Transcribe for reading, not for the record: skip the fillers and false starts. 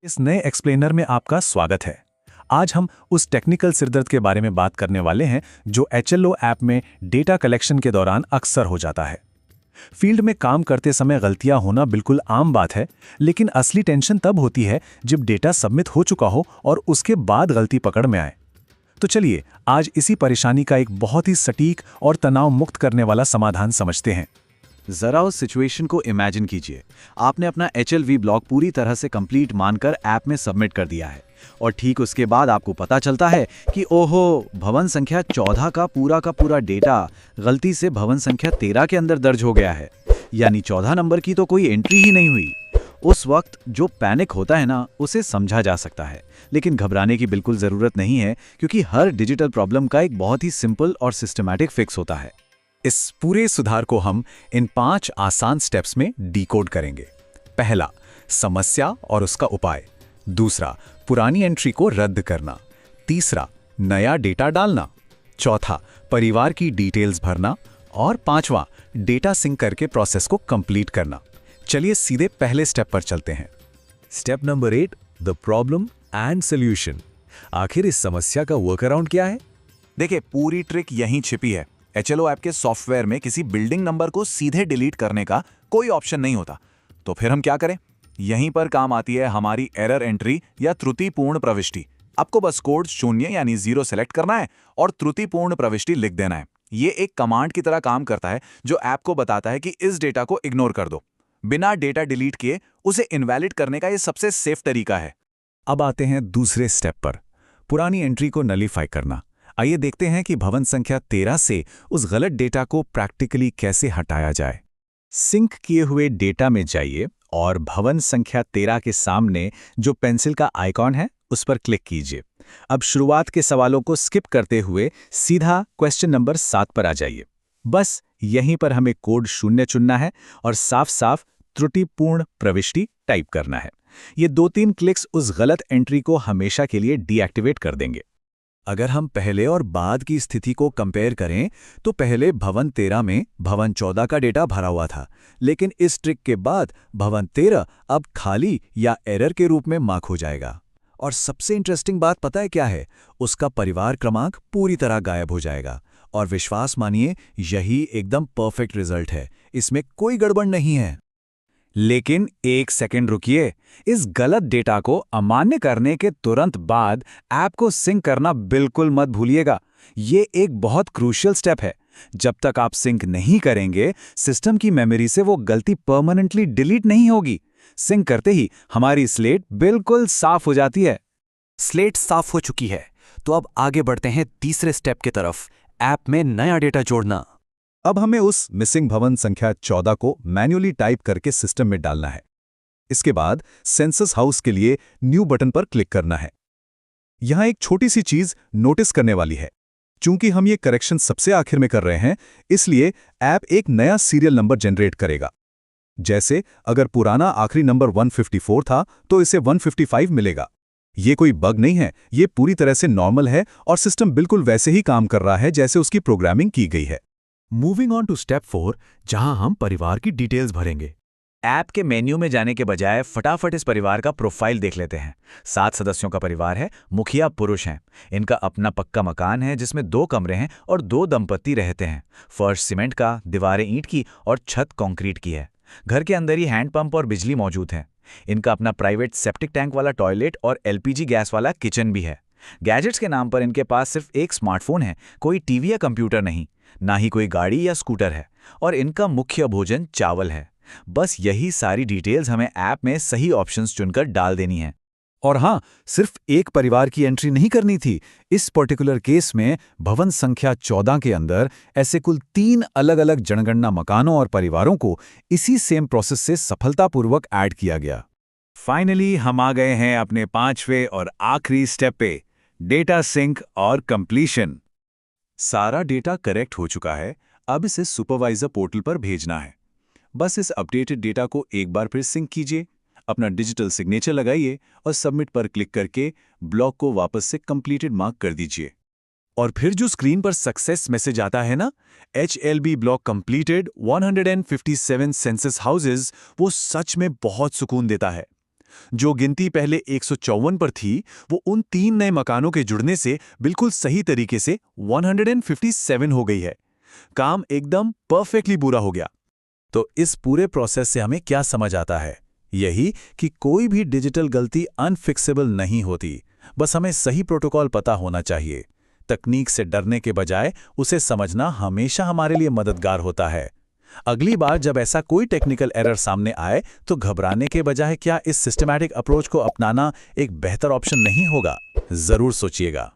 इस नए एक्सप्लेनर में आपका स्वागत है। आज हम उस टेक्निकल सिरदर्द के बारे में बात करने वाले हैं जो एचएलओ ऐप में डेटा कलेक्शन के दौरान अक्सर हो जाता है। फील्ड में काम करते समय गलतियां होना बिल्कुल आम बात है, लेकिन असली टेंशन तब होती है जब डेटा सबमिट हो चुका हो और उसके बाद गलती पकड़ में आए। तो चलिए आज इसी परेशानी का एक बहुत ही सटीक और तनाव मुक्त करने वाला समाधान समझते हैं। जरा उस सिचुएशन को इमेजिन कीजिए। आपने अपना HLV ब्लॉक पूरी तरह से कंप्लीट मानकर ऐप में सबमिट कर दिया है और ठीक उसके बाद आपको पता चलता है कि ओहो, भवन संख्या 14 का पूरा डेटा गलती से भवन संख्या 13 के अंदर दर्ज हो गया है। यानी 14 नंबर की तो कोई एंट्री ही नहीं हुई। उस वक्त जो पैनिक होता है ना, उसे समझा जा सकता है, लेकिन घबराने की बिल्कुल ज़रूरत नहीं है, क्योंकि हर डिजिटल प्रॉब्लम का एक बहुत ही सिंपल और सिस्टमैटिक फिक्स होता है। इस पूरे सुधार को हम इन 5 आसान स्टेप्स में डिकोड करेंगे। पहला, समस्या और उसका उपाय। दूसरा, पुरानी एंट्री को रद्द करना। तीसरा, नया डेटा डालना। चौथा, परिवार की डिटेल्स भरना। और पांचवा, डेटा सिंक करके प्रोसेस को कंप्लीट करना। चलिए सीधे पहले स्टेप पर चलते हैं। Step number 8, the problem and solution. आखिर इस समस्या का वर्क अराउंड क्या है? देखिए, पूरी ट्रिक यहीं छिपी है। एचएलओ ऐप के सॉफ्टवेयर में किसी बिल्डिंग नंबर को सीधे डिलीट करने का कोई ऑप्शन नहीं होता। तो फिर हम क्या करें? यहीं पर काम आती है हमारी एरर एंट्री या त्रुटिपूर्ण प्रविष्टि। आपको बस कोड 0 यानी 0 सेलेक्ट करना है और त्रुटिपूर्ण प्रविष्टि लिख देना है। ये एक कमांड की तरह काम करता है जो ऐप को बताता है कि इस डेटा को इग्नोर कर दो। बिना डेटा डिलीट किए उसे इनवैलिड करने का ये सबसे सेफ तरीका है। अब आते हैं दूसरे स्टेप पर, पुरानी एंट्री को नलीफाई करना। आइए देखते हैं कि भवन संख्या 13 से उस गलत डेटा को प्रैक्टिकली कैसे हटाया जाए। सिंक किए हुए डेटा में जाइए और भवन संख्या 13 के सामने जो पेंसिल का आइकॉन है उस पर क्लिक कीजिए। अब शुरुआत के सवालों को स्किप करते हुए सीधा क्वेश्चन नंबर 7 पर आ जाइए। बस यहीं पर हमें कोड 0 चुनना है और साफ साफ त्रुटिपूर्ण प्रविष्टि टाइप करना है। ये 2-3 क्लिक्स उस गलत एंट्री को हमेशा के लिए डीएक्टिवेट कर देंगे। अगर हम पहले और बाद की स्थिति को कंपेयर करें तो पहले भवन 13 में भवन 14 का डेटा भरा हुआ था, लेकिन इस ट्रिक के बाद भवन 13 अब खाली या एरर के रूप में मार्क हो जाएगा। और सबसे इंटरेस्टिंग बात पता है क्या है? उसका परिवार क्रमांक पूरी तरह गायब हो जाएगा। और विश्वास मानिए, यही एकदम परफेक्ट रिजल्ट है, इसमें कोई गड़बड़ नहीं है। लेकिन एक सेकंड रुकिए, इस गलत डेटा को अमान्य करने के तुरंत बाद ऐप को सिंक करना बिल्कुल मत भूलिएगा। ये एक बहुत क्रूशियल स्टेप है। जब तक आप सिंक नहीं करेंगे, सिस्टम की मेमोरी से वो गलती परमानेंटली डिलीट नहीं होगी। सिंक करते ही हमारी स्लेट बिल्कुल साफ हो जाती है। स्लेट साफ हो चुकी है, तो अब आगे बढ़ते हैं तीसरे स्टेप की तरफ, ऐप में नया डेटा जोड़ना। अब हमें उस मिसिंग भवन संख्या 14 को मैन्युअली टाइप करके सिस्टम में डालना है। इसके बाद सेंसस हाउस के लिए न्यू बटन पर क्लिक करना है। यहां एक छोटी सी चीज नोटिस करने वाली है। चूंकि हम ये करेक्शन सबसे आखिर में कर रहे हैं, इसलिए ऐप एक नया सीरियल नंबर जनरेट करेगा। जैसे अगर पुराना आखिरी नंबर 154 था तो इसे 155 मिलेगा। ये कोई बग नहीं है, ये पूरी तरह से नॉर्मल है और सिस्टम बिल्कुल वैसे ही काम कर रहा है जैसे उसकी प्रोग्रामिंग की गई है। मूविंग ऑन टू स्टेप 4, जहां हम परिवार की डिटेल्स भरेंगे। ऐप के मेन्यू में जाने के बजाय फटाफट इस परिवार का प्रोफाइल देख लेते हैं। 7 सदस्यों का परिवार है, मुखिया पुरुष हैं। इनका अपना पक्का मकान है जिसमें 2 कमरे हैं और 2 दंपत्ति रहते हैं। फर्श सीमेंट का, दीवारें ईंट की और छत कंक्रीट की है। घर के अंदर ही हैंडपंप और बिजली मौजूद है। इनका अपना प्राइवेट सेप्टिक टैंक वाला टॉयलेट और LPG गैस वाला किचन भी है। गैजेट्स के नाम पर इनके पास सिर्फ एक स्मार्टफोन है, कोई टीवी या कंप्यूटर नहीं, ना ही कोई गाड़ी या स्कूटर है। और इनका मुख्य भोजन चावल है। बस यही सारी डिटेल्स हमें ऐप में सही ऑप्शंस चुनकर डाल देनी है। और हाँ, सिर्फ एक परिवार की एंट्री नहीं करनी थी। इस पर्टिकुलर केस में भवन संख्या 14 के अंदर ऐसे कुल 3 अलग-अलग जनगणना मकानों और परिवारों को इसी सेम प्रोसेस से सफलतापूर्वक ऐड किया गया। फाइनली हम आ गए हैं अपने 5वें और आखिरी स्टेप पे, डेटा सिंक और कंप्लीशन। सारा डेटा करेक्ट हो चुका है, अब इसे सुपरवाइजर पोर्टल पर भेजना है। बस इस अपडेटेड डेटा को एक बार फिर सिंक कीजिए, अपना डिजिटल सिग्नेचर लगाइए और सबमिट पर क्लिक करके ब्लॉक को वापस से कंप्लीटेड मार्क कर दीजिए। और फिर जो स्क्रीन पर सक्सेस मैसेज आता है ना, HLB block completed 157 census houses, वो सच में बहुत सुकून देता है। जो गिनती पहले 154 पर थी, वो उन 3 नए मकानों के जुड़ने से बिल्कुल सही तरीके से 157 हो गई है। काम एकदम परफेक्टली पूरा हो गया। तो इस पूरे प्रोसेस से हमें क्या समझ आता है? यही कि कोई भी डिजिटल गलती अनफिक्सेबल नहीं होती, बस हमें सही प्रोटोकॉल पता होना चाहिए। तकनीक से डरने के बजाय उसे समझना हमेशा हमारे लिए मददगार होता है। अगली बार जब ऐसा कोई टेक्निकल एरर सामने आए तो घबराने के बजाय क्या इस सिस्टमैटिक अप्रोच को अपनाना एक बेहतर ऑप्शन नहीं होगा? जरूर सोचिएगा।